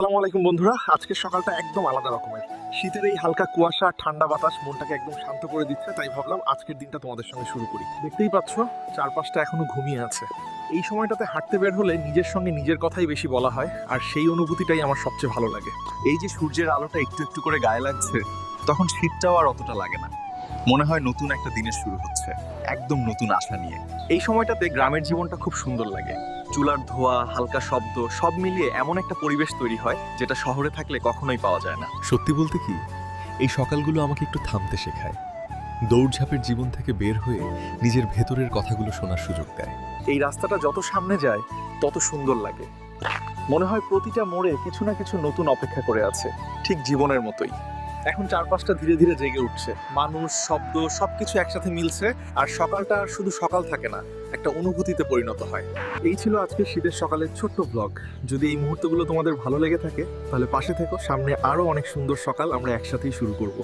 আসসালামু আলাইকুম বন্ধুরা। আজকের সকালটা একদম আলাদা রকমের। শীতের এই হালকা কুয়াশা ঠান্ডা বাতাস মনটাকে একদম শান্ত করে দিচ্ছে, তাই ভাবলাম আজকের দিনটা তোমাদের সঙ্গে শুরু করি। দেখতেই পাচ্ছ চারপাশটা এখনো ঘুমিয়ে আছে। এই সময়টাতে হাঁটতে বের হলে নিজের সঙ্গে নিজের কথাই বেশি বলা হয়, আর সেই অনুভূতিটাই আমার সবচেয়ে ভালো লাগে। এই যে সূর্যের আলোটা একটু একটু করে গায়ে লাগছে, তখন শীতটাও আর অতটা লাগে না। মনে হয় নতুন একটা দিনের শুরু হচ্ছে, একদম নতুন আশা নিয়ে। এই সময়টাতে গ্রামের জীবনটা খুব সুন্দর লাগে। চুলার ধোঁয়া, হালকা শব্দ সব মিলিয়ে এমন একটা পরিবেশ তৈরি হয় যেটা শহরে থাকলে কখনোই পাওয়া যায় না। সত্যি বলতে কি, এই সকালগুলো আমাকে একটু থামতে শেখায়। দৌড়ঝাঁপের জীবন থেকে বের হয়ে নিজের ভেতরের কথাগুলো শোনার সুযোগ দেয়। এই রাস্তাটা যত সামনে যায় তত সুন্দর লাগে। মনে হয় প্রতিটা মোড়ে কিছু না কিছু নতুন অপেক্ষা করে আছে, ঠিক জীবনের মতোই। এখন চারপাশটা ধীরে ধীরে জেগে উঠছে, মানুষ, শব্দ সবকিছু একসাথে মিলছে, আর সকালটা আর শুধু সকাল থাকে না, একটা অনুভূতিতে পরিণত হয়। এই ছিল আজকে শীতের সকালের ছোট্ট ব্লগ। যদি এই মুহূর্তগুলো তোমাদের ভালো লেগে থাকে তাহলে পাশে থেকো, সামনে আরো অনেক সুন্দর সকাল আমরা একসাথেই শুরু করব।